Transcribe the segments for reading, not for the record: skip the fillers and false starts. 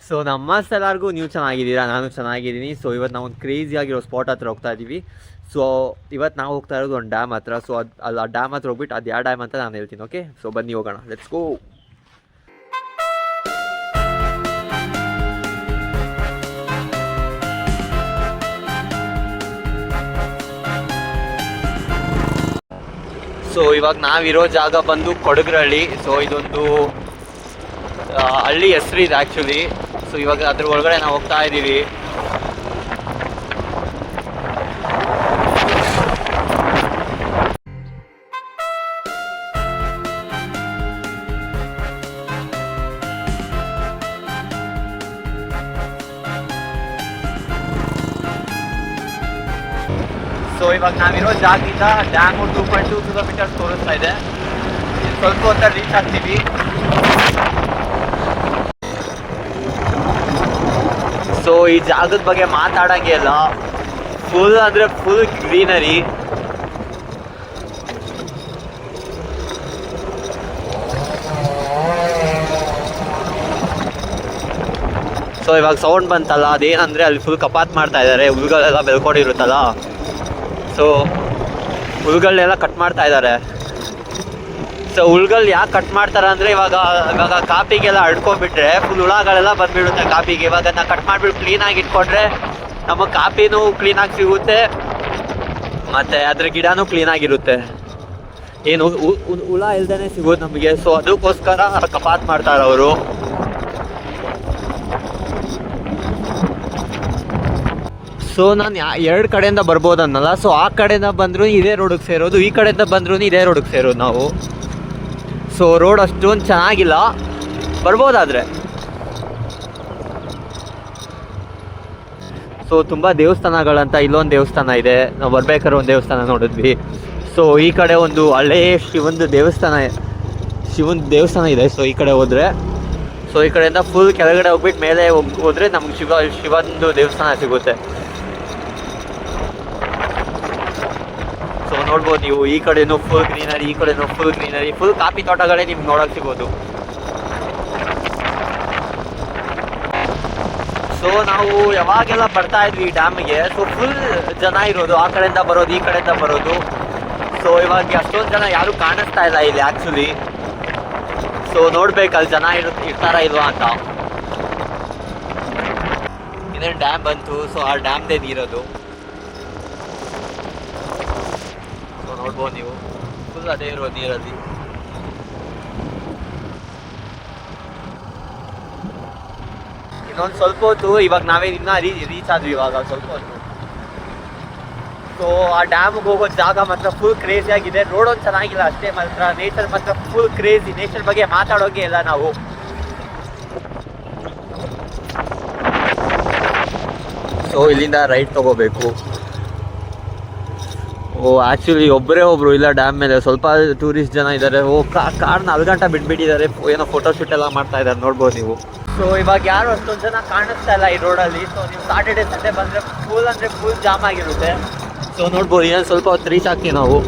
So ನಮ್ಮ ಎಲ್ಲರಿಗೂ ನೀವು ಚೆನ್ನಾಗಿದ್ದೀರಾ, ನಾನು ಚೆನ್ನಾಗಿದ್ದೀನಿ. ಸೊ ಇವತ್ತು ನಾವು ಒಂದು ಕ್ರೇಜಿ ಆಗಿರೋ ಸ್ಪಾಟ್ ಹತ್ರ ಹೋಗ್ತಾ ಇದ್ದೀವಿ. ಸೊ ಇವತ್ತು ನಾವು ಹೋಗ್ತಾ ಇರೋದು ಒಂದು ಡ್ಯಾಮ್ ಹತ್ರ. ಸೊ ಅಲ್ಲಿ ಆ ಡ್ಯಾಮ್ ಹತ್ರ ಹೋಗ್ಬಿಟ್ಟು ಅದು ಯಾವ ಡ್ಯಾಮ್ ಅಂತ ನಾನು ಹೇಳ್ತೀನಿ. ಓಕೆ, ಸೊ ಬನ್ನಿ ಹೋಗೋಣ, ಲೆಟ್ಸ್ ಗೋ. ಸೊ ಇವಾಗ ನಾವಿರೋ ಜಾಗ ಬಂದು ಕೊಡಗರಹಳ್ಳಿ. ಸೊ ಇದೊಂದು ಹಳ್ಳಿ ಹೆಸರು ಇದೆ ಆ್ಯಕ್ಚುಲಿ. ಸೊ ಇವಾಗ ಅದ್ರ ಒಳಗಡೆ ನಾವು ಹೋಗ್ತಾ ಇದ್ದೀವಿ. ಸೊ ಇವಾಗ ನಾವಿರೋ ಜಾಗದಿಂದ ಡ್ಯಾಮು 2.2 ಕಿಲೋಮೀಟರ್ಸ್ ತೋರಿಸ್ತಾ ಇದೆ. ಸ್ವಲ್ಪ ಹೊತ್ತಲ್ಲಿ ರೀಚ್ ಆಗ್ತೀವಿ. ಸೊ ಈ ಜಾಗದ ಬಗ್ಗೆ ಮಾತಾಡಂಗೆ ಇಲ್ಲ, ಫುಲ್ ಅಂದರೆ ಫುಲ್ ಗ್ರೀನರಿ. ಸೊ ಇವಾಗ ಸೌಂಡ್ ಬಂತಲ್ಲ, ಅದೇನಂದರೆ ಅಲ್ಲಿ ಫುಲ್ ಕಪಾತ್ ಮಾಡ್ತಾ ಇದ್ದಾರೆ, ಹುಲ್ಗಳೆಲ್ಲ ಬೆಳ್ಕೊಂಡಿರುತ್ತಲ್ಲ. ಸೊ ಹುಲ್ಗಳನ್ನೆಲ್ಲ ಕಟ್ ಮಾಡ್ತಾ ಇದ್ದಾರೆ. ಸೊ ಹುಲ್ಗಳು ಯಾಕೆ ಕಟ್ ಮಾಡ್ತಾರೆ ಅಂದರೆ ಇವಾಗ ಕಾಪಿಗೆಲ್ಲ ಅಡ್ಕೊಂಡ್ಬಿಟ್ರೆ ಫುಲ್ ಹುಳಗಳೆಲ್ಲ ಬಂದುಬಿಡುತ್ತೆ ಕಾಪಿಗೆ. ಇವಾಗ ನಾವು ಕಟ್ ಮಾಡಿಬಿಟ್ಟು ಕ್ಲೀನಾಗಿ ಇಟ್ಕೊಂಡ್ರೆ ನಮಗೆ ಕಾಪಿನೂ ಕ್ಲೀನಾಗಿ ಸಿಗುತ್ತೆ, ಮತ್ತು ಅದ್ರ ಗಿಡನೂ ಕ್ಲೀನಾಗಿರುತ್ತೆ. ಏನು ಹುಳ ಇಲ್ದೇ ಸಿಗೋದು ನಮಗೆ. ಸೊ ಅದಕ್ಕೋಸ್ಕರ ಕಪಾತ್ ಮಾಡ್ತಾರೆ ಅವರು. ಸೊ ನಾನು ಎರಡು ಕಡೆಯಿಂದ ಬರ್ಬೋದು ಅನ್ನಲ್ಲ. ಸೊ ಆ ಕಡೆಯಿಂದ ಬಂದರೂ ಇದೇ ರೋಡಿಗೆ ಸೇರೋದು, ಈ ಕಡೆಯಿಂದ ಬಂದ್ರೂ ಇದೇ ರೋಡಿಗೆ ಸೇರೋದು ನಾವು. ಸೊ ರೋಡ್ ಅಷ್ಟೊಂದು ಚೆನ್ನಾಗಿಲ್ಲ, ಬರ್ಬೋದಾದರೆ. ಸೊ ತುಂಬ ದೇವಸ್ಥಾನಗಳಂತ ಇಲ್ಲೊಂದು ದೇವಸ್ಥಾನ ಇದೆ, ನಾವು ಬರ್ಬೇಕಾದ್ರೆ ಒಂದು ದೇವಸ್ಥಾನ ನೋಡಿದ್ವಿ. ಸೊ ಈ ಕಡೆ ಒಂದು ಹಳೇ ಶಿವಂದು ದೇವಸ್ಥಾನ ಇದೆ. ಸೊ ಈ ಕಡೆ ಹೋದರೆ, ಸೊ ಈ ಕಡೆಯಿಂದ ಫುಲ್ ಕೆಳಗಡೆ ಹೋಗ್ಬಿಟ್ಟು ಮೇಲೆ ಹೋದರೆ ನಮ್ಗೆ ಶಿವಂದು ದೇವಸ್ಥಾನ ಸಿಗುತ್ತೆ. ಸೊ ನೋಡ್ಬೋದು ನೀವು, ಈ ಕಡೆನೂ ಫುಲ್ ಗ್ರೀನರಿ, ಈ ಕಡೆನೂ ಫುಲ್ ಗ್ರೀನರಿ, ಫುಲ್ ಕಾಫಿ ತೋಟಗಳೇ ನಿಮ್ಗೆ ನೋಡೋಕೆ ಸಿಗೋದು. ಸೊ ನಾವು ಯಾವಾಗೆಲ್ಲ ಬರ್ತಾ ಇದ್ವಿ ಈ ಡ್ಯಾಮಿಗೆ, ಸೊ ಫುಲ್ ಜನ ಇರೋದು, ಆ ಕಡೆಯಿಂದ ಬರೋದು, ಈ ಕಡೆಯಿಂದ ಬರೋದು. ಸೊ ಇವಾಗ ಅಷ್ಟೊಂದು ಜನ ಯಾರೂ ಕಾಣಿಸ್ತಾ ಇಲ್ಲ ಇಲ್ಲಿ ಆ್ಯಕ್ಚುಲಿ. ಸೊ ನೋಡ್ಬೇಕು ಅಲ್ಲಿ ಜನ ಇರ್ತಾರ ಇಲ್ವಾ ಅಂತ. ಇನ್ನೇನು ಡ್ಯಾಮ್ ಬಂತು. ಸೊ ಆ ಡ್ಯಾಮ್ದೇ ನೀರೋದು ನೋಡ್ಬೋದು ನೀವು, ಫುಲ್ ಅದೇ ಇರೋ ನೀರಲ್ಲಿ. ಇನ್ನೊಂದು ಸ್ವಲ್ಪ ಹೊತ್ತು, ಇವಾಗ ನಾವೇ ಇನ್ನೂ ರೀಚ್ ಆದ್ವಿ ಇವಾಗ ಸ್ವಲ್ಪ ಹೊತ್ತು. ಸೊ ಆ ಡ್ಯಾಮ್ಗೆ ಹೋಗೋ ಜಾಗ ಮಾತ್ರ ಫುಲ್ ಕ್ರೇಜಿ ಆಗಿದೆ. ರೋಡ್ ಒಂದು ಚೆನ್ನಾಗಿಲ್ಲ ಅಷ್ಟೇ, ಮಾತ್ರ ನೇಚರ್ ಮಾತ್ರ ಫುಲ್ ಕ್ರೇಜಿ. ನೇಚರ್ ಬಗ್ಗೆ ಮಾತಾಡೋಕೆ ಇಲ್ಲ ನಾವು. ಸೊ ಇಲ್ಲಿಂದ ರೈಟ್ ತಗೋಬೇಕು. ಆ್ಯಕ್ಚುಲಿ ಒಬ್ಬರು ಇಲ್ಲ ಡ್ಯಾಮ್ ಮೇಲೆ, ಸ್ವಲ್ಪ ಟೂರಿಸ್ಟ್ ಜನ ಇದ್ದಾರೆ. ಕಾರ್ನ 4 ಗಂಟೆ ಬಿಟ್ಬಿಟ್ಟಿದ್ದಾರೆ, ಏನೋ ಫೋಟೋಶೂಟ್ ಎಲ್ಲ ಮಾಡ್ತಾ ಇದ್ದಾರೆ, ನೋಡ್ಬೋದು ನೀವು. ಸೊ ಇವಾಗ ಯಾರು ಅಷ್ಟೊಂದು ಜನ ಕಾಣಿಸ್ತಾ ಇಲ್ಲ ಈ ರೋಡಲ್ಲಿ. ಸೊ ನೀವು ಸಾಟರ್ಡೆ ಸಂಡೇ ಬಂದರೆ ಫುಲ್ ಅಂದರೆ ಫುಲ್ ಜಾಮ್ ಆಗಿರುತ್ತೆ. ಸೊ ನೋಡ್ಬೋದು, ಇನ್ನೊಂದು ಸ್ವಲ್ಪ ಹೊತ್ತು ರೀಚ್ ಆಗ್ತೀವಿ ನಾವು.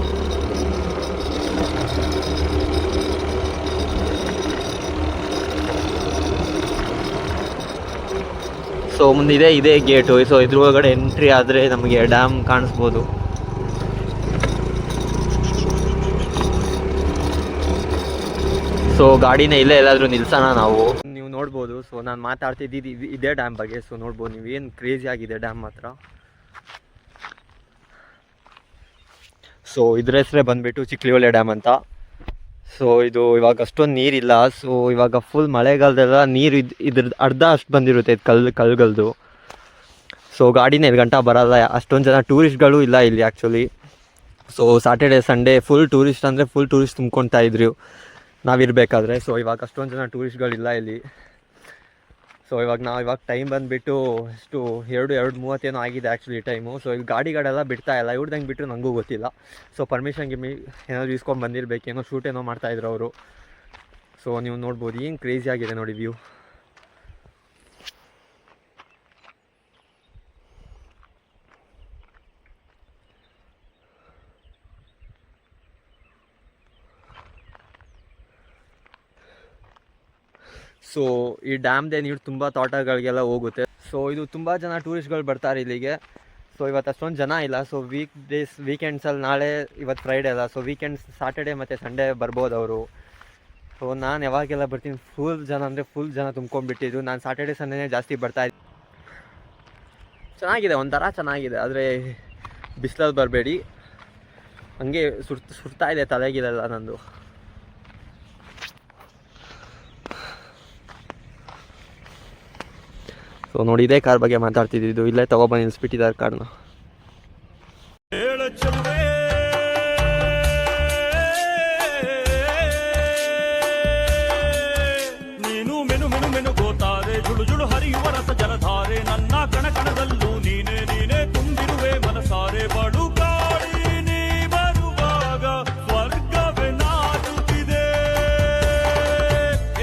ಸೊ ಮುಂದೆ ಇದೇ ಗೇಟು. ಸೊ ಇದ್ರ ಒಳಗಡೆ ಎಂಟ್ರಿ ಆದರೆ ನಮಗೆ ಡ್ಯಾಮ್ ಕಾಣಿಸ್ಬೋದು. ಸೊ ಗಾಡಿನ ಇಲ್ಲೇ ಎಲ್ಲಾದರೂ ನಿಲ್ಸೋಣ ನಾವು. ನೀವು ನೋಡ್ಬೋದು, ಸೊ ನಾನು ಮಾತಾಡ್ತಿದ್ದು ಇದೇ ಡ್ಯಾಮ್ ಬಗ್ಗೆ. ಸೊ ನೋಡ್ಬೋದು ನೀವು, ಏನು ಕ್ರೇಜಿ ಆಗಿದೆ ಡ್ಯಾಮ್ ಮಾತ್ರ. ಸೊ ಇದ್ರ ಹೆಸರೇ ಬಂದುಬಿಟ್ಟು ಚಿಕ್ಲಿಹೊಳೆ ಡ್ಯಾಮ್ ಅಂತ. ಸೊ ಇದು ಇವಾಗ ಅಷ್ಟೊಂದು ನೀರಿಲ್ಲ. ಸೊ ಇವಾಗ ಫುಲ್ ಮಳೆಗಾಲದೆಲ್ಲ ನೀರು ಇದ್ರದ್ದು ಅರ್ಧ ಅಷ್ಟು ಬಂದಿರುತ್ತೆ, ಇದು ಕಲ್ಗಲ್ದು. ಸೊ ಗಾಡಿನ 2 ಗಂಟೆ ಬರೋಲ್ಲ, ಅಷ್ಟೊಂದು ಜನ ಟೂರಿಸ್ಟ್ಗಳು ಇಲ್ಲ ಇಲ್ಲಿ actually. So Saturday Sunday full tourist ಅಂದರೆ ಫುಲ್ ಟೂರಿಸ್ಟ್ ತುಂಬ್ಕೊತಾ ಇದ್ರು ನಾವಿರಬೇಕಾದ್ರೆ. ಸೊ ಇವಾಗ ಅಷ್ಟೊಂದು ಜನ ಟೂರಿಸ್ಟ್ಗಳಿಲ್ಲ ಇಲ್ಲಿ. ಸೊ ಇವಾಗ ಟೈಮ್ ಬಂದುಬಿಟ್ಟು ಎಷ್ಟು 2:30 ಆಗಿದೆ ಆ್ಯಕ್ಚುಲಿ ಟೈಮು. ಸೊ ಇಲ್ಲಿ ಗಾಡಿಗಳೆಲ್ಲ ಬಿಡ್ತಾ ಇಲ್ಲ, ಇವ್ರದಂಗೆ ಬಿಟ್ಟರು ನನಗೂ ಗೊತ್ತಿಲ್ಲ. ಸೊ ಪರ್ಮಿಷನ್ ಏನಾದರೂ ಇಸ್ಕೊಂಡು ಬಂದಿರಬೇಕೇನೋ, ಶೂಟ್ ಏನೋ ಮಾಡ್ತಾಯಿದ್ರು ಅವರು. ಸೊ ನೀವು ನೋಡ್ಬೋದು, ಏನು ಕ್ರೇಜಿ ಆಗಿದೆ ನೋಡಿ ವ್ಯೂ. ಸೊ ಈ ಡ್ಯಾಮ್ದೇ ನೀರು ತುಂಬ ತೋಟಗಳಿಗೆಲ್ಲ ಹೋಗುತ್ತೆ. ಸೊ ಇದು ತುಂಬ ಜನ ಟೂರಿಸ್ಟ್ಗಳು ಬರ್ತಾರೆ ಇಲ್ಲಿಗೆ. ಸೊ ಇವತ್ತು ಅಷ್ಟೊಂದು ಜನ ಇಲ್ಲ. ಸೊ ವೀಕೆಂಡ್ಸಲ್ಲಿ ನಾಳೆ ಇವತ್ತು ಫ್ರೈಡೇ ಅಲ್ಲ, ಸೊ ವೀಕೆಂಡ್ಸ್ ಸಾಟರ್ಡೇ ಮತ್ತು ಸಂಡೇ ಬರ್ಬೋದು ಅವರು. ಸೊ ನಾನು ಯಾವಾಗೆಲ್ಲ ಬರ್ತೀನಿ ಫುಲ್ ಜನ ಅಂದರೆ ಫುಲ್ ಜನ ತುಂಬ್ಕೊಂಡ್ಬಿಟ್ಟಿದ್ರು. ನಾನು ಸಾಟರ್ಡೇ ಸಂಡೇನೇ ಜಾಸ್ತಿ ಬರ್ತಾಯಿದ್ದೆ. ಚೆನ್ನಾಗಿದೆ, ಒಂಥರ ಚೆನ್ನಾಗಿದೆ. ಆದರೆ ಬಿಸಿಲಲ್ಲಿ ಬರಬೇಡಿ, ಹಂಗೆ ಸುಡ್ತಾ ಇದೆ ತಲೆಗಿಲೆಲ್ಲ ನಂದು. ಸೊ ನೋಡಿ, ಇದೇ ಕಾರ್ ಬಗ್ಗೆ ಮಾತಾಡ್ತಿದ್ದು. ಇಲ್ಲೇ ತೊಗೊಬಂದು ನಿಲ್ಲಿಸ್ಬಿಟ್ಟಿದ್ದಾರೆ ಕಾರ್ನ. ನೀನು ಮೆನು ಮೆನು ಮೆನು ಗೋತಾರೆ ಜುಳು ಜುಳು ಹರಿಯುವ ರಸ ಜಲಧಾರೆ. ನನ್ನ ಕಣಕಣದಲ್ಲೂ ನೀನೇ ನೀನೇ ತುಂಬಿರುವೆ ಮನಸಾರೆ. ಬಡು ಕಾಡಿ ನೀ ಬರುವಾಗ ಸ್ವರ್ಗವೇ ನಾಡುತ್ತಿದೆ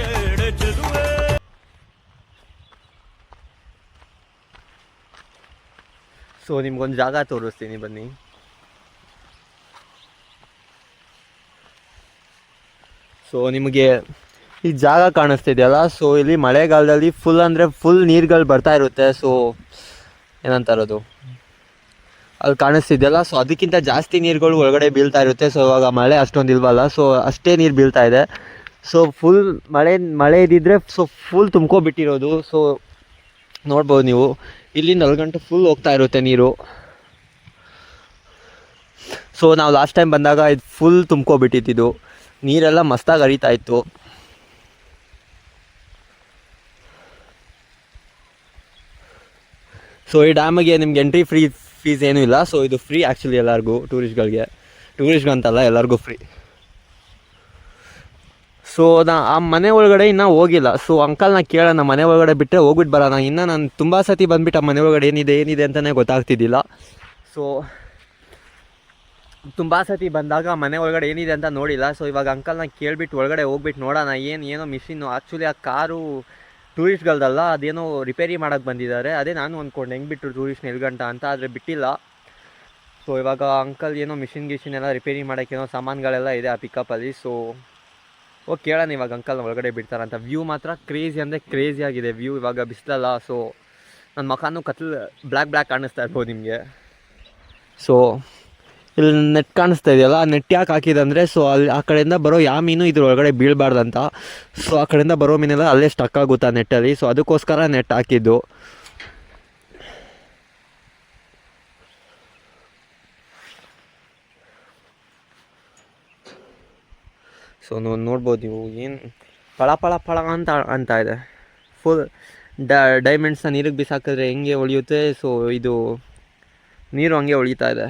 ಎಡೆ ಚೆಲುವೆ. ಸೊ ನಿಮ್ಗೊಂದು ಜಾಗ ತೋರಿಸ್ತೀನಿ ಬನ್ನಿ. ಸೊ ನಿಮಗೆ ಈ ಜಾಗ ಕಾಣಿಸ್ತಿದೆಯಲ್ಲ, ಸೊ ಇಲ್ಲಿ ಮಳೆಗಾಲದಲ್ಲಿ ಫುಲ್ ಅಂದರೆ ಫುಲ್ ನೀರುಗಳು ಬರ್ತಾ ಇರುತ್ತೆ. ಸೊ ಏನಂತಾರದು ಅಲ್ಲಿ ಕಾಣಿಸ್ತಿದೆಯಲ್ಲ, ಸೊ ಅದಕ್ಕಿಂತ ಜಾಸ್ತಿ ನೀರುಗಳು ಒಳಗಡೆ ಬೀಳ್ತಾ ಇರುತ್ತೆ. ಸೊ ಇವಾಗ ಮಳೆ ಅಷ್ಟೊಂದು ಇಲ್ವಲ್ಲ, ಸೊ ಅಷ್ಟೇ ನೀರು ಬೀಳ್ತಾ ಇದೆ. ಸೊ ಫುಲ್ ಮಳೆ ಇದ್ದಿದ್ರೆ ಸೊ ಫುಲ್ ತುಂಬ್ಕೊಬಿಟ್ಟಿರೋದು. ಸೊ ನೋಡ್ಬೋದು ನೀವು, ಇಲ್ಲಿಂದ ಅಲ್ಗಂಟು ಫುಲ್ ಹೋಗ್ತಾ ಇರುತ್ತೆ ನೀರು. ಸೊ ನಾವು ಲಾಸ್ಟ್ ಟೈಮ್ ಬಂದಾಗ ಇದು ಫುಲ್ ತುಂಬ್ಕೊಬಿಟ್ಟಿದ್ದು, ನೀರೆಲ್ಲ ಮಸ್ತಾಗಿ ಹರಿತಾ ಇತ್ತು. ಸೊ ಈ ಡ್ಯಾಮಿಗೆ ನಿಮ್ಗೆ ಎಂಟ್ರಿ ಫೀಸ್ ಏನೂ ಇಲ್ಲ. ಸೊ ಇದು ಫ್ರೀ ಆ್ಯಕ್ಚುಲಿ ಎಲ್ಲರಿಗೂ, ಟೂರಿಸ್ಟ್ಗಂತಲ್ಲ, ಎಲ್ಲರಿಗೂ ಫ್ರೀ. ಸೊ ಆ ಮನೆ ಒಳಗಡೆ ಇನ್ನೂ ಹೋಗಿಲ್ಲ. ಸೊ ಅಂಕಲ್ನ ಕೇಳೋಣ, ಮನೆ ಒಳಗಡೆ ಬಿಟ್ಟರೆ ಹೋಗ್ಬಿಟ್ಟು ಬರೋಣ. ಇನ್ನು ನಾನು ತುಂಬ ಸತಿ ಬಂದುಬಿಟ್ಟು ಆ ಮನೆ ಒಳಗಡೆ ಏನಿದೆ ಅಂತಲೇ ಗೊತ್ತಾಗ್ತಿದ್ದಿಲ್ಲ. ಸೊ ತುಂಬ ಸತಿ ಬಂದಾಗ ಮನೆ ಒಳಗಡೆ ಏನಿದೆ ಅಂತ ನೋಡಿಲ್ಲ. ಸೊ ಇವಾಗ ಅಂಕಲ್ನ ಕೇಳಿಬಿಟ್ಟು ಒಳಗಡೆ ಹೋಗ್ಬಿಟ್ಟು ನೋಡೋಣ. ಏನೋ ಮಿಷಿನ್ನು ಆ್ಯಕ್ಚುಲಿ ಆ ಕಾರು ಟೂರಿಸ್ಟ್ಗಳದಲ್ಲ, ಅದೇನೋ ರಿಪೇರಿ ಮಾಡೋಕ್ಕೆ ಬಂದಿದ್ದಾರೆ. ಅದೇ ನಾನು ಅಂದ್ಕೊಂಡು ಹೆಂಗೆ ಬಿಟ್ಟರು ಟೂರಿಸ್ಟ್ನ ಎಲ್ಗಂಟ ಅಂತ, ಆದರೆ ಬಿಟ್ಟಿಲ್ಲ. ಸೊ ಇವಾಗ ಅಂಕಲ್ ಏನೋ ಮಿಷಿನ್ ಎಲ್ಲ ರಿಪೇರಿ ಮಾಡೋಕ್ಕೇನೋ ಸಾಮಾನುಗಳೆಲ್ಲ ಇದೆ ಆ ಪಿಕಪ್ಪಲ್ಲಿ. ಸೊ ಹೋಗಿ ಕೇಳೋಣ ಇವಾಗ ಅಂಕಲ್ನ ಒಳಗಡೆ ಬಿಡ್ತಾರಂತ. ವ್ಯೂ ಮಾತ್ರ ಕ್ರೇಜಿ ಅಂದರೆ ಕ್ರೇಜಿ ಆಗಿದೆ ವ್ಯೂ. ಇವಾಗ ಬಿಸಿಲಲ್ಲ, ಸೊ ನನ್ನ ಮುಖನೂ ಬ್ಲ್ಯಾಕ್ ಕಾಣಿಸ್ತಾ ಇರ್ಬೋದು ನಿಮಗೆ. ಸೊ ಇಲ್ಲಿ ನೆಟ್ ಕಾಣಿಸ್ತಾ ಇದೆಯಲ್ಲ, ಆ ನೆಟ್ ಯಾಕೆ ಹಾಕಿದಂದರೆ, ಸೊ ಅಲ್ಲಿ ಆ ಕಡೆಯಿಂದ ಬರೋ ಯಾವ ಮೀನು ಇದ್ರ ಒಳಗಡೆ ಬೀಳಬಾರ್ದಂತ. ಸೊ ಆ ಕಡೆಯಿಂದ ಬರೋ ಮೀನೆಲ್ಲ ಅಲ್ಲೇ ಸ್ಟಕ್ ಆಗುತ್ತಾ ನೆಟ್ಟಲ್ಲಿ. ಸೊ ಅದಕ್ಕೋಸ್ಕರ ನೆಟ್ ಹಾಕಿದ್ದು. ಸೊ ನೋಡ್ಬೋದು ನೀವು, ಏನು ಪಳ ಅಂತ ಇದೆ. ಫುಲ್ ಡೈಮಂಡ್ಸ್ನ ನೀರಿಗೆ ಬಿಸಾಕಿದ್ರೆ ಹೆಂಗೆ ಹೊಳಿಯುತ್ತೆ, ಸೊ ಇದು ನೀರು ಹಂಗೆ ಹೊಳಿತಾ ಇದೆ.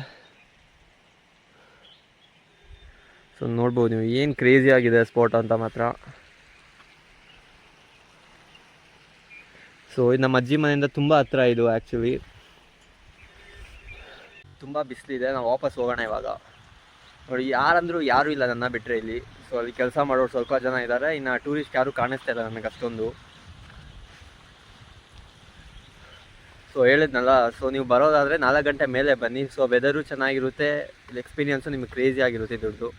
ಸೊ ನೋಡ್ಬೋದು ನೀವು, ಏನು ಕ್ರೇಜಿ ಆಗಿದೆ ಸ್ಪಾಟ್ ಅಂತ ಮಾತ್ರ. ಸೊ ಇದು ನಮ್ಮ ಅಜ್ಜಿ ಮನೆಯಿಂದ ತುಂಬ ಹತ್ರ ಇದು ಆ್ಯಕ್ಚುಲಿ. ತುಂಬ ಬಿಸಿಲಿದೆ, ನಾವು ವಾಪಸ್ ಹೋಗೋಣ ಇವಾಗ. ನೋಡಿ, ಯಾರೂ ಇಲ್ಲ ನನ್ನ ಬಿಟ್ಟರೆ ಇಲ್ಲಿ. ಸೊ ಅಲ್ಲಿ ಕೆಲಸ ಮಾಡೋರು ಸ್ವಲ್ಪ ಜನ ಇದ್ದಾರೆ, ಇನ್ನು ಟೂರಿಸ್ಟ್ ಯಾರೂ ಕಾಣಿಸ್ತಾ ಇಲ್ಲ ನನಗೆ ಅಷ್ಟೊಂದು. ಸೊ ಹೇಳಿದ್ನಲ್ಲ, ಸೊ ನೀವು ಬರೋದಾದರೆ 4 ಗಂಟೆ ಮೇಲೆ ಬನ್ನಿ. ಸೊ ವೆದರು ಚೆನ್ನಾಗಿರುತ್ತೆ, ಇಲ್ಲಿ ಎಕ್ಸ್ಪೀರಿಯನ್ಸು ನಿಮಗೆ ಕ್ರೇಜಿ ಆಗಿರುತ್ತೆ ಇದ್ರದ್ದು.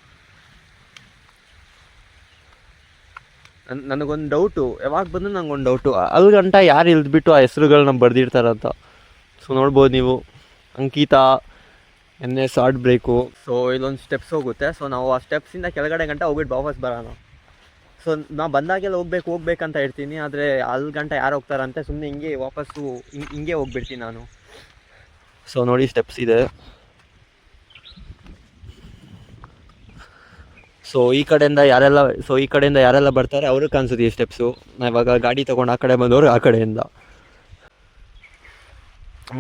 ನನಗೊಂದು ಡೌಟು, ಯಾವಾಗ ಬಂದು ನನಗೊಂದು ಡೌಟು, ಅಲ್ಲಿ ಗಂಟ ಯಾರು ಇಳಿದ್ಬಿಟ್ಟು ಆ ಹೆಸ್ರುಗಳನ್ನ ಬರೆದಿರ್ತಾರಂತ. ಸೊ ನೋಡ್ಬೋದು ನೀವು, Ankita NS art break. So ಇಲ್ಲೊಂದು ಸ್ಟೆಪ್ಸ್ ಹೋಗುತ್ತೆ. ಸೊ ನಾವು ಆ ಸ್ಟೆಪ್ಸಿಂದ ಕೆಳಗಡೆ ಗಂಟ ಹೋಗ್ಬಿಟ್ಟು ವಾಪಸ್ ಬರೋಣ. ಸೊ ನಾವು ಬಂದಾಗೆಲ್ಲ ಹೋಗ್ಬೇಕಂತ ಇರ್ತೀನಿ, ಆದರೆ ಅಲ್ಲಿ ಗಂಟ ಯಾರು ಹೋಗ್ತಾರಂತೆ, ಸುಮ್ಮನೆ ಹಿಂಗೆ ವಾಪಸ್ಸು ಹಿಂಗೆ ಹೋಗ್ಬಿಡ್ತೀನಿ ನಾನು. ಸೊ ನೋಡಿ, ಸ್ಟೆಪ್ಸ್ ಇದೆ. ಸೊ ಈ ಕಡೆಯಿಂದ ಯಾರೆಲ್ಲ ಬರ್ತಾರೆ ಅವ್ರಿಗೆ ಅನ್ಸುತ್ತೆ ಈ ಸ್ಟೆಪ್ಸು. ನಾವು ಇವಾಗ ಗಾಡಿ ತೊಗೊಂಡು ಆ ಕಡೆ ಬಂದವರು ಆ ಕಡೆಯಿಂದ.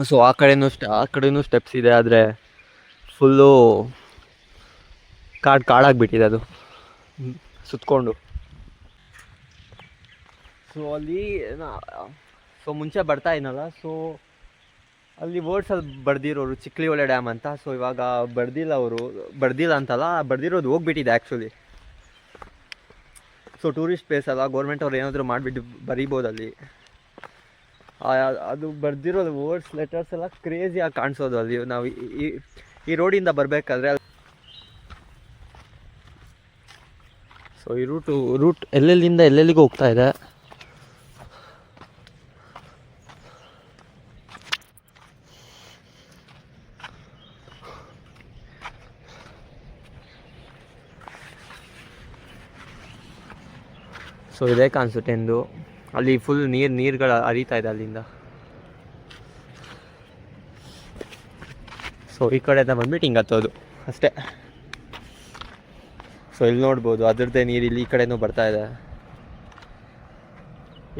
ಸೊ ಆ ಕಡೆನೂ ಸ್ಟೆಪ್ಸ್ ಇದೆ, ಆದರೆ ಫುಲ್ಲು ಕಾಡಾಗಿಬಿಟ್ಟಿದೆ ಅದು ಸುತ್ತಕೊಂಡು. ಸೊ ಅಲ್ಲಿ ಸೊ ಮುಂಚೆ ಬರ್ತಾ ಇದ್ನಲ್ಲ, ಸೊ ಅಲ್ಲಿ ವರ್ಡ್ಸಲ್ಲಿ ಬರೆದಿರೋರು ಚಿಕ್ಲಿಹೊಳೆ ಡ್ಯಾಮ್ ಅಂತ. ಸೊ ಇವಾಗ ಬರ್ದಿಲ್ಲ ಅಂತಲ್ಲ, ಬರ್ದಿರೋದು ಹೋಗ್ಬಿಟ್ಟಿದೆ ಆ್ಯಕ್ಚುಲಿ. ಸೊ ಟೂರಿಸ್ಟ್ ಪ್ಲೇಸ್ ಅಲ್ಲ, ಗೌರ್ಮೆಂಟ್ ಅವ್ರು ಏನಾದರೂ ಮಾಡಿಬಿಟ್ಟು ಬರೀಬೋದು ಅಲ್ಲಿ. ಅದು ಬರ್ದಿರೋದು ವರ್ಡ್ಸ್ ಲೆಟರ್ಸ್ ಎಲ್ಲ ಕ್ರೇಜಿಯಾಗಿ ಕಾಣಿಸೋದು ಅಲ್ಲಿ. ನಾವು ಈ ರೋಡಿಂದ ಬರಬೇಕಾದ್ರೆ, ಸೊ ಈ ರೂಟ್ ಎಲ್ಲೆಲ್ಲಿಂದ ಎಲ್ಲೆಲ್ಲಿಗೂ ಹೋಗ್ತಾ ಇದೆ. ಸೊ ಇದೇ ಕಾಣಿಸುತ್ತೆ ಎಂದು ಅಲ್ಲಿ ಫುಲ್ ನೀರುಗಳು ಹರಿತಾ ಇದೆ ಅಲ್ಲಿಂದ. ಸೊ ಈ ಕಡೆಯಿಂದ ಬಂದ್ಬಿಟ್ಟು ಹಿಂಗೆ ಹತ್ತೋದು ಅಷ್ಟೇ. ಸೊ ಇಲ್ಲಿ ನೋಡ್ಬೋದು ಅದರದ್ದೇ ನೀರು ಇಲ್ಲಿ ಈ ಕಡೆನೂ ಬರ್ತಾ ಇದೆ,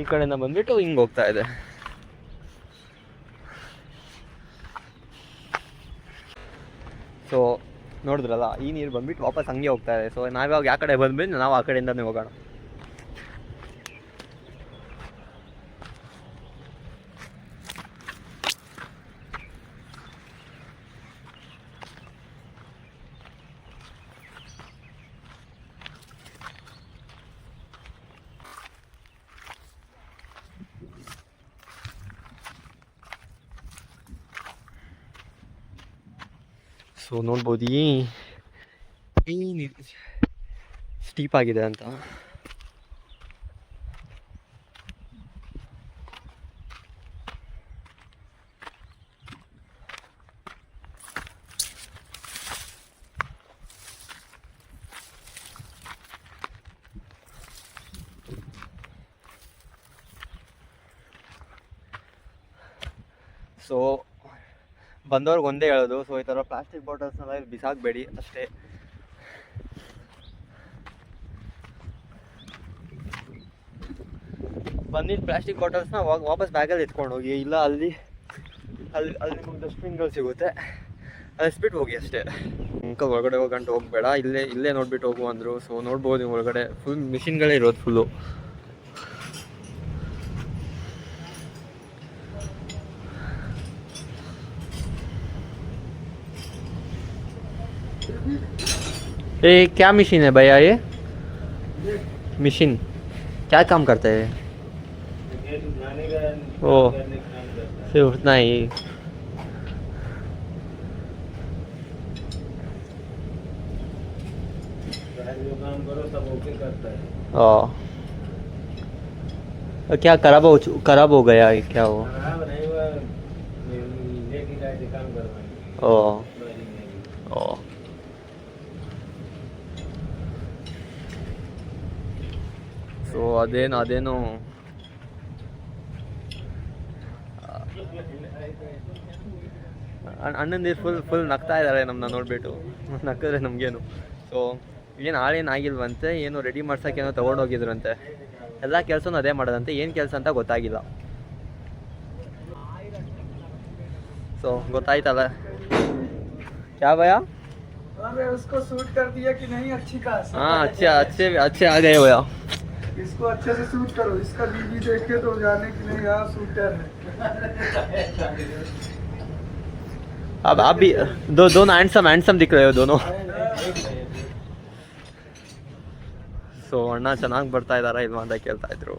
ಈ ಕಡೆಯಿಂದ ಬಂದ್ಬಿಟ್ಟು ಹಿಂಗೆ ಹೋಗ್ತಾ ಇದೆ. ಸೊ ನೋಡಿದ್ರಲ್ಲ, ಈ ನೀರು ಬಂದ್ಬಿಟ್ಟು ವಾಪಸ್ ಹಂಗೆ ಹೋಗ್ತಾ ಇದೆ. ಸೊ ನಾವ್ಯಾವಾಗ ಯಾವ ಕಡೆ ಬಂದ್ಬಿಟ್ಟು ನಾವು ಆ ಕಡೆಯಿಂದನೇ ಹೋಗೋಣ. ಸೊ ನೋಡ್ಬೋದು ಏನು ಸ್ಟೀಪ್ ಆಗಿದೆ ಅಂತ. ಸೊ ಬಂದವ್ರಿಗೆ ಒಂದೇ ಹೇಳೋದು, ಸೊ ಈ ಥರ ಪ್ಲಾಸ್ಟಿಕ್ ಬಾಟಲ್ಸ್ನೆಲ್ಲ ಇಲ್ಲಿ ಬಿಸಾಕಬೇಡಿ ಅಷ್ಟೇ. ಬಂದಿದ್ದು ಪ್ಲಾಸ್ಟಿಕ್ ಬಾಟಲ್ಸ್ನ ವಾಪಸ್ ಬ್ಯಾಗಲ್ಲಿ ಎತ್ಕೊಂಡು ಹೋಗಿ, ಇಲ್ಲ ಅಲ್ಲಿ ನಿಮಗೆ ಡಸ್ಟ್ಬಿನ್ಗಳು ಸಿಗುತ್ತೆ, ಅಲ್ಲಿ ಎಸ್ಬಿಟ್ಟು ಹೋಗಿ ಅಷ್ಟೇ. ಅಂಕಲ್ ಒಳಗಡೆ ಹೋಗಂಟು ಹೋಗಬೇಡ, ಇಲ್ಲೇ ನೋಡ್ಬಿಟ್ಟು ಹೋಗು ಅಂದರು. ಸೊ ನೋಡ್ಬೋದು ನೀವು ಒಳಗಡೆ ಫುಲ್ ಮಿಷಿನ್ಗಳೇ ಇರೋದು ಫುಲ್ಲು. ये क्या मशीन है भैया? ये मशीन क्या काम करता है? ओ सिर्फ उतना ही। क्या खराब हो गया है क्या वो? ओ ओ ಸೊ ಅದೇನೋ ಅಣ್ಣಂದಿರು ಫುಲ್ ನಗ್ತಾ ಇದ್ದಾರೆ ನಮ್ಮನ್ನ ನೋಡಿಬಿಟ್ಟು. ನಕ್ಕಿದ್ರೆ ನಮಗೇನು. ಸೊ ಏನು ಆಗಿಲ್ವಂತೆ, ಏನೋ ರೆಡಿ ಮಾಡ್ಸೋಕೆ ಏನೋ ತೊಗೊಂಡೋಗಿದ್ರಂತೆ. ಎಲ್ಲ ಕೆಲಸನೂ ಅದೇ ಮಾಡೋದಂತೆ, ಏನು ಕೆಲಸ ಅಂತ ಗೊತ್ತಾಗಿಲ್ಲ. ಸೊ ಗೊತ್ತಾಯ್ತಲ್ಲ. क्या भैया? उसको शूट कर दिया कि नहीं? अच्छी का हाँ अच्छे आ गए भैया। इसको अच्छे से शूट करो, इसका बीवी देखे तो जाने कि नहीं यहाँ शूटर है। अब आप भी दोनों हैंडसम दिख रहे हो दोनों. ಸೊ ಅಣ್ಣ ಚೆನ್ನಾಗಿ ಬರ್ತಾ ಇದ್ದಾರಾ ಇಲ್ವಾ ಅಂತ ಕೇಳ್ತಾ ಇದ್ರು.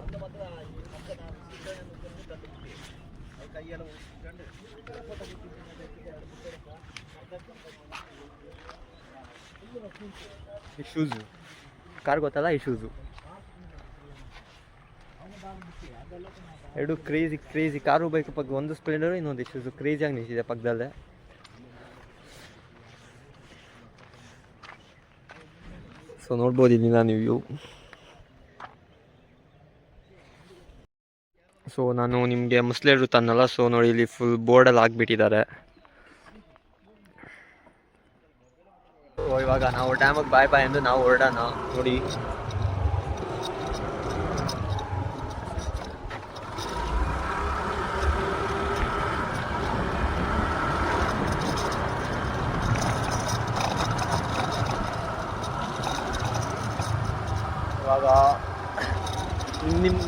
ಶೂಸು ಕಾರ್ ಗೊತ್ತಲ್ಲ, ಈ ಶೂಸು ಎರಡು ಕ್ರೇಜಿ ಕಾರು ಬೈಕ್ ಪಕ್ಕ, ಒಂದು ಸ್ಪ್ಲೆಂಡರು ಇನ್ನೊಂದು ಶೂಸು ಕ್ರೇಜಿಯಾಗಿ ನಿಂತಿದೆ ಪಕ್ಕದಲ್ಲೇ. ಸೊ ನೋಡ್ಬೋದು ಇಲ್ಲಿಂದ ನೀವು. ಸೊ ನಾನು ನಿಮಗೆ ಮುಸ್ಲೆ ಇರುತ್ತನ್ನಲ್ಲ, ಸೊ ನೋಡಿ ಇಲ್ಲಿ ಫುಲ್ ಬೋರ್ಡಲ್ಲಿ ಹಾಕ್ಬಿಟ್ಟಿದ್ದಾರೆ. ಸೊ ಇವಾಗ ನಾವು ಡ್ಯಾಮಿಗೆ ಬಾಯ್ ಎಂದು ನಾವು ಹೊರಡೋಣ. ನೋಡಿ ಇವಾಗ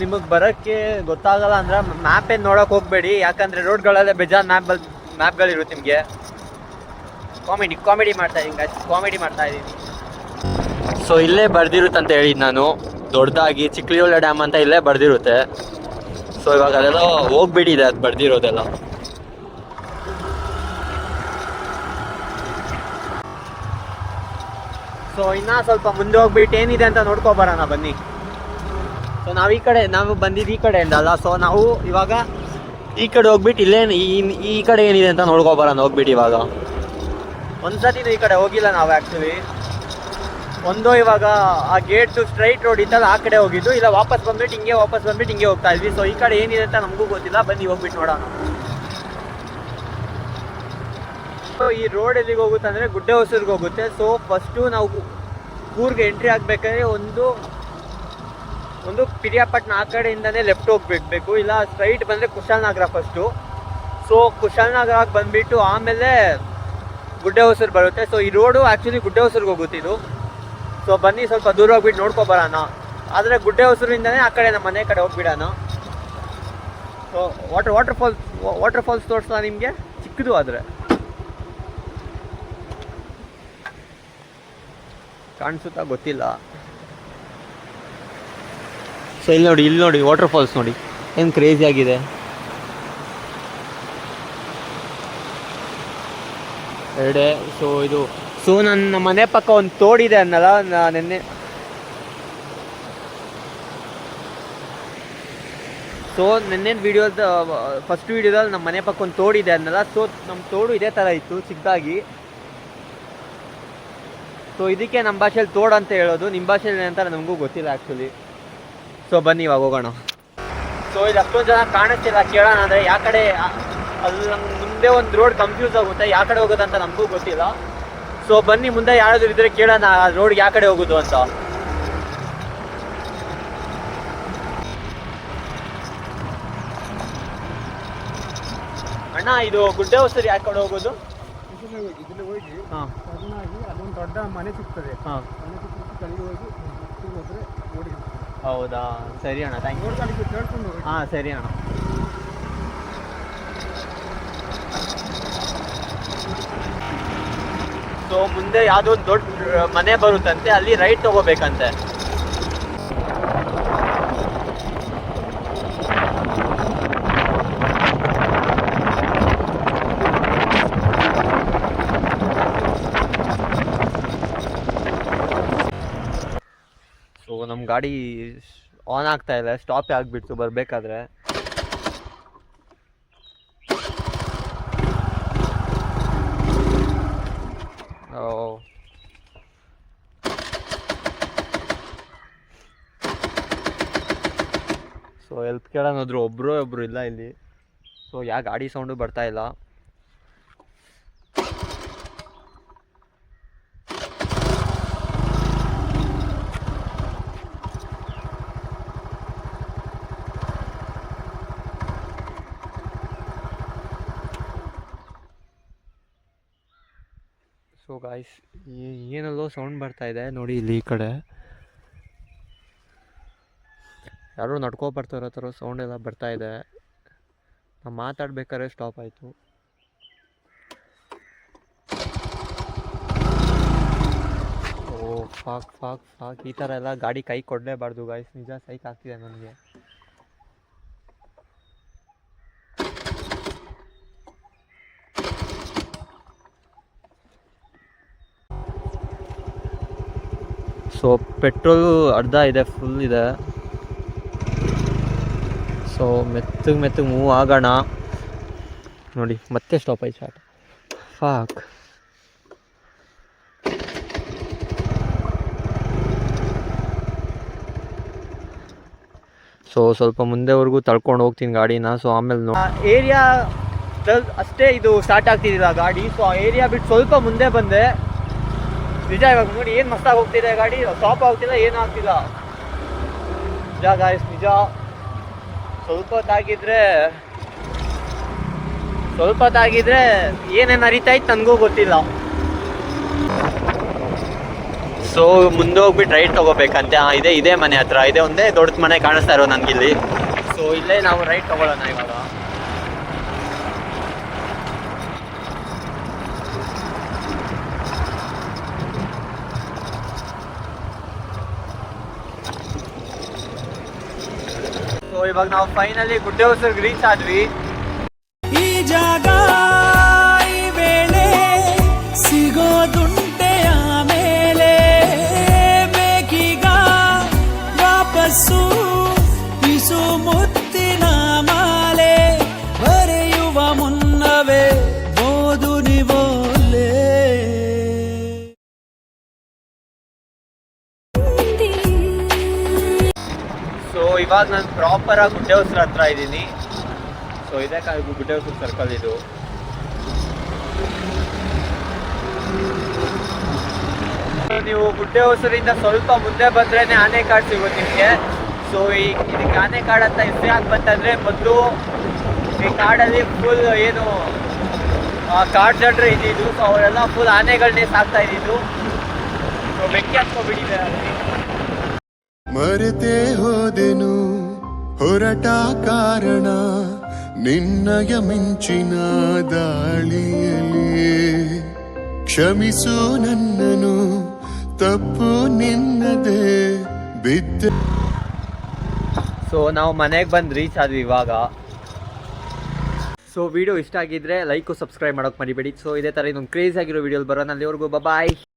ನಿಮಗೆ ಬರೋಕ್ಕೆ ಗೊತ್ತಾಗಲ್ಲ ಅಂದ್ರೆ ಮ್ಯಾಪ್ ಏನು ನೋಡೋಕೆ ಹೋಗಬೇಡಿ, ಯಾಕಂದರೆ ರೋಡ್ಗಳಲ್ಲೇ ಬೇಜಾರು ಮ್ಯಾಪ್ಗಳಿರುತ್ತೆ ನಿಮಗೆ. ಕಾಮಿಡಿ ಮಾಡ್ತಾ ಇದ್ದೀನಿ. ಸೊ ಇಲ್ಲೇ ಬರ್ದಿರುತ್ತೆ ಅಂತ ಹೇಳಿದ್ದು ನಾನು, ದೊಡ್ಡದಾಗಿ ಚಿಕ್ಲಿಯೋಲೆ ಡ್ಯಾಮ್ ಅಂತ ಇಲ್ಲೇ ಬರ್ದಿರುತ್ತೆ. ಸೊ ಇವಾಗ ಅದೆಲ್ಲ ಹೋಗ್ಬಿಟ್ಟಿದೆ, ಅದು ಬರ್ದಿರೋದೆಲ್ಲ. ಸೊ ಇನ್ನೂ ಸ್ವಲ್ಪ ಮುಂದೆ ಹೋಗ್ಬಿಟ್ಟು ಏನಿದೆ ಅಂತ ನೋಡ್ಕೊಬರೋಣ ಬನ್ನಿ. ಸೊ ನಾವು ಬಂದಿದ್ದು ಈ ಕಡೆಯಿಂದ ಅಲ್ಲ, ಸೊ ನಾವು ಇವಾಗ ಈ ಕಡೆ ಹೋಗ್ಬಿಟ್ಟು ಈ ಕಡೆ ಏನಿದೆ ಅಂತ ನೋಡ್ಕೊಬರೋಣ ಹೋಗ್ಬಿಟ್ಟು. ಇವಾಗ ಒಂದ್ಸತಿನೂ ಈ ಕಡೆ ಹೋಗಿಲ್ಲ ನಾವು ಆ್ಯಕ್ಚುಲಿ. ಒಂದು ಇವಾಗ ಆ ಗೇಟ್ ಸ್ಟ್ರೈಟ್ ರೋಡ್ ಇತ್ತಲ್ಲ ಆ ಕಡೆ ಹೋಗಿದ್ದು, ಇಲ್ಲ ವಾಪಸ್ ಬಂದ್ಬಿಟ್ಟು ಹಿಂಗೆ ಹೋಗ್ತಾ ಇದ್ವಿ. ಸೊ ಈ ಕಡೆ ಏನಿದೆ ಅಂತ ನಮಗೂ ಗೊತ್ತಿಲ್ಲ, ಬನ್ನಿ ಹೋಗ್ಬಿಟ್ಟು ನೋಡೋಣ. ಸೊ ಈ ರೋಡ್ ಎಲ್ಲಿಗೆ ಹೋಗುತ್ತೆ ಅಂದರೆ ಗುಡ್ಡೆ ಹೊಸೂರಿಗೆ ಹೋಗುತ್ತೆ. ಸೊ ಫಸ್ಟು ನಾವು ಊರಿಗೆ ಎಂಟ್ರಿ ಆಗಬೇಕಾದ್ರೆ ಒಂದು ಪಿರಿಯಾಪಟ್ಟಣ ಆ ಕಡೆಯಿಂದನೇ ಲೆಫ್ಟ್ ಹೋಗ್ಬೇಕು, ಇಲ್ಲ ಸ್ಟ್ರೈಟ್ ಬಂದರೆ ಕುಶಾಲನಗರ ಫಸ್ಟು. ಸೊ ಕುಶಾಲನಗರಕ್ಕೆ ಬಂದುಬಿಟ್ಟು ಆಮೇಲೆ ಗುಡ್ಡೆ ಹೊಸೂರು ಬರುತ್ತೆ. ಸೊ ಈ ರೋಡು ಆ್ಯಕ್ಚುಲಿ ಗುಡ್ಡೆ ಹೊಸೂರಿಗೆ ಹೋಗುತ್ತೆ ಇದು. ಸೊ ಬನ್ನಿ ಸ್ವಲ್ಪ ದೂರ ಹೋಗ್ಬಿಟ್ಟು ನೋಡ್ಕೊಬರೋಣ. ಆದರೆ ಗುಡ್ಡೆ ಹೊಸೂರಿಂದನೇ ಆ ಕಡೆ ನಮ್ಮ ಮನೆ ಕಡೆ ಹೋಗ್ಬಿಡೋಣ. ಸೊ ವಾಟರ್ ಫಾಲ್ಸ್ ತೋರಿಸ್ಲಾ ನಿಮಗೆ? ಚಿಕ್ಕದು ಆದರೆ ಕಾಣಿಸುತ್ತಾ ಗೊತ್ತಿಲ್ಲ. ಸೊ ಇಲ್ಲಿ ನೋಡಿ ವಾಟರ್ ಫಾಲ್ಸ್ ನೋಡಿ ಏನು ಕ್ರೇಜಿ ಆಗಿದೆ. ಎರಡೇ. ಸೊ ನನ್ನ ಮನೆ ಪಕ್ಕ ಒಂದು ತೋಡಿದೆ ಅನ್ನಲ್ಲ ನೆನ್ನೆ. ಸೊ ನೆನ್ನೆ ಫಸ್ಟ್ ವೀಡಿಯೋದಲ್ಲಿ ನಮ್ಮ ಮನೆ ಪಕ್ಕ ಒಂದು ತೋಡಿದೆ ಅನ್ನಲ್ಲ. ಸೊ ನಮ್ಮ ತೋಡು ಇದೇ ಥರ ಇತ್ತು ಚಿಕ್ಕದಾಗಿ. ಸೊ ಇದಕ್ಕೆ ನಮ್ಮ ಭಾಷೆಯಲ್ಲಿ ತೋಡು ಅಂತ ಹೇಳೋದು, ನಿಮ್ಮ ಭಾಷೆಯಲ್ಲಿ ಅಂತ ನಮಗೂ ಗೊತ್ತಿಲ್ಲ ಆ್ಯಕ್ಚುಲಿ. ಸೊ ಬನ್ನಿ ಇವಾಗ ಹೋಗೋಣ. ಸೊ ಇದು ಅಷ್ಟೊಂದು ಜನ ಕಾಣಿಸ್ತಿಲ್ಲ, ಕೇಳೋಣ ಅಂದರೆ ಯಾವ ಕಡೆ. ಅಲ್ಲಿ ನಮ್ಗೆ ಮುಂದೆ ಒಂದು ರೋಡ್ ಕನ್ಫ್ಯೂಸ್ ಆಗುತ್ತೆ, ಯಾವ ಕಡೆ ಹೋಗೋದಂತ ನಮಗೂ ಗೊತ್ತಿಲ್ಲ. ಸೊ ಬನ್ನಿ ಮುಂದೆ ಯಾರಾದರೂ ಇದ್ದರೆ ಕೇಳೋಣ ಆ ರೋಡ್ಗೆ ಯಾವ ಕಡೆ ಹೋಗೋದು ಅಂತ. ಅಣ್ಣ ಇದು ಗುಡ್ಡೆ ಹೊಸೂರು ಯಾವ ಕಡೆ ಹೋಗೋದು? ಇದನ್ನ ಹೋಗಿ ಹಾಂ, ಸಣ್ಣಾಗಿ ಅದೊಂದು ದೊಡ್ಡ ಮನೆ ಸಿಗ್ತದೆ. ಹಾಂ, ಮನೆ ಸಿಕ್ಕಿಟ್ಟು ಕಡೆಗೆ ಹೋಗಿ ಹೋದ್ರೆ ನೋಡಿ. ಹೌದಾ, ಸರಿ ಅಣ್ಣ, ಥ್ಯಾಂಕ್ ಯು. ಕೇಳ್ಕೊಂಡು ಹೋಗಿ. ಹಾಂ ಸರಿ ಅಣ್ಣ. ಸೊ ಮುಂದೆ ಯಾವುದೋ ಒಂದು ದೊಡ್ಡ ಮನೆ ಬರುತ್ತಂತೆ, ಅಲ್ಲಿ ರೈಟ್ ತಗೋಬೇಕಂತೆ. ಸೊ ನಮ್ಮ ಗಾಡಿ ಆನ್ ಆಗ್ತಾ ಇಲ್ಲ, ಸ್ಟಾಪೇ ಆಗಿಬಿಡ್ತು ಬರಬೇಕಾದ್ರೆ. ಸೊ ಹೆಲ್ಪ್ ಕೇಳೋಣ ಹೋದ್ರು, ಒಬ್ಬರು ಇಲ್ಲ ಇಲ್ಲಿ. ಸೊ ಯಾವ ಗಾಡಿ ಸೌಂಡು ಬರ್ತಾ ಇಲ್ಲ. ಸೊ ಗಾಯ್ಸ್, ಏನಲ್ಲೋ ಸೌಂಡ್ ಬರ್ತಾ ಇದೆ ನೋಡಿ ಇಲ್ಲಿ. ಈ ಕಡೆ ಯಾರೋ ನಡ್ಕೊ ಬರ್ತಾ ಇರೋ ಥರ ಸೌಂಡ್ ಎಲ್ಲ ಬರ್ತಾ ಇದೆ. ನಾವು ಮಾತಾಡ್ಬೇಕಾದ್ರೆ ಸ್ಟಾಪ್ ಆಯಿತು. ಓ ಫಾಕ್ ಈ ಥರ ಎಲ್ಲ ಗಾಡಿ ಕೈ ಕೊಡಲೇಬಾರ್ದು ಗಾಯ್ಸ್, ನಿಜ ಸೈಕ್ ಆಗ್ತಿದೆ ನನಗೆ. ಸೊ ಪೆಟ್ರೋಲು ಅರ್ಧ ಇದೆ, ಫುಲ್ ಇದೆ. ಸೊ ಮೆತ್ತಗೆ ಮೂವ್ ಆಗೋಣ ನೋಡಿ. ಮತ್ತೆ ಸ್ಟಾಪ್ ಆಯ್ತು ಶಾರ್ಟ್. ಫಾಕ್. ಸೊ ಸ್ವಲ್ಪ ಮುಂದೆವರೆಗೂ ತಳ್ಕೊಂಡು ಹೋಗ್ತೀನಿ ಗಾಡಿನ. ಸೊ ಆಮೇಲೆ ಏರಿಯಾ ಅಷ್ಟೇ ಇದು ಸ್ಟಾರ್ಟ್ ಆಗ್ತಿದ್ದಿಲ್ಲ ಗಾಡಿ. ಸೊ ಆ ಏರಿಯಾ ಬಿಟ್ಟು ಸ್ವಲ್ಪ ಮುಂದೆ ಬಂದೆ. ನಿಜ ಇವಾಗ ನೋಡಿ ಏನು ಮಸ್ತಾಗಿ ಹೋಗ್ತಿದೆ ಗಾಡಿ, ಸ್ಟಾಪ್ ಆಗ್ತಿಲ್ಲ, ಏನೂ ಆಗ್ತಿಲ್ಲ. ನಿಜ ಗಾಯ್ಸ್, ನಿಜ. ಸ್ವಲ್ಪ ಹೊತ್ತಾಗಿದ್ರೆ ಏನೇನು ಅರಿತಾ ಇತ್ತು ನನಗೂ ಗೊತ್ತಿಲ್ಲ. ಸೊ ಮುಂದೆ ಹೋಗ್ಬಿಟ್ಟು ರೈಟ್ ತೊಗೋಬೇಕಂತೆ. ಇದೇ ಮನೆ ಹತ್ರ, ಇದೇ ಒಂದೇ ದೊಡ್ಡ ಮನೆ ಕಾಣಿಸ್ತಾ ಇರೋ ನನಗಿಲ್ಲಿ. ಸೊ ಇಲ್ಲೇ ನಾವು ರೈಟ್ ತೊಗೊಳ್ಳೋಣ ಇವಾಗ. ಸೊ ಇವಾಗ ನಾವು ಫೈನಲಿ ಗುಡ್ಡೆ ಹೊಸೂರಿಗೆ ರೀಚ್ ಆದ್ವಿ. ಈ ಜಾಗ ಈ ವೇಳೆ ಸಿಗೋದುಂಟೆ ಆಮೇಲೆ, ಬೇಕೀಗ ವಾಪಸ್ಸು ಬಿಸು ಮುತ್ತಿನ ಮಾಲೆ, ಬರೆಯುವ ಮುನ್ನವೇ ಓದು ನಿವೋಲೆ. ಪ್ರಾಪರಾಗಿ ಗುಡ್ಡೆ ಹೊಸ್ರ ಹತ್ರ ಇದ್ದೀನಿ. ಸೊ ಇದೇ ಗುಡ್ಡೆ ಹೊಸ್ರ ಸರ್ಕಲ್ ಇದು. ನೀವು ಗುಡ್ಡೆ ಹೊಸರಿಂದ ಸ್ವಲ್ಪ ಮುಂದೆ ಬಂದ್ರೇ ಆನೆಕಾಡು ಸಿಗುತ್ತೆ ನಿಮಗೆ. ಸೊ ಇದಕ್ಕೆ ಆನೆಕಾಡು ಅಂತ ಹೆಸರು ಯಾಕೆ ಬಂತಂದರೆ, ಮೊದಲು ಈ ಕಾಡಲ್ಲಿ ಫುಲ್ ಏನು ಕಾಡು ಜನರು ಇದ್ದಿದ್ದು. ಸೊ ಅವರೆಲ್ಲ ಫುಲ್ ಆನೆಗಳನ್ನೇ ಸಾಕ್ತಾ ಇದ್ದಿದ್ದು. ಸೊ ಬೆಂಕಿ ಹತ್ಕೊಬಿಟ್ಟಿದೆ ಅಲ್ಲಿ. ಮರೆತೇ ಹೋದೆನು ಹೊರಟ ಕಾರಣ ನಿನ್ನಯ ಮಿಂಚಿನ ದಾಳಿಯಲ್ಲಿ, ಕ್ಷಮಿಸು ನನ್ನನು ತಪ್ಪು ನಿನ್ನದೇ ಬಿದ್ದ. ಸೊ ನಾವು ಮನೆಗೆ ಬಂದು ರೀಚ್ ಆದ್ವಿ ಇವಾಗ. ಸೊ ವಿಡಿಯೋ ಇಷ್ಟ ಆಗಿದ್ರೆ ಲೈಕು ಸಬ್ಸ್ಕ್ರೈಬ್ ಮಾಡೋಕೆ ಮರಿಬೇಡಿ. ಸೊ ಇದೇ ಥರ ಇನ್ನೊಂದು ಕ್ರೇಜ್ ಆಗಿರೋ ವಿಡಿಯೋಲಿ ಬರೋಣ. ಅಲ್ಲಿವರೆಗೂ ಬಾಯ್.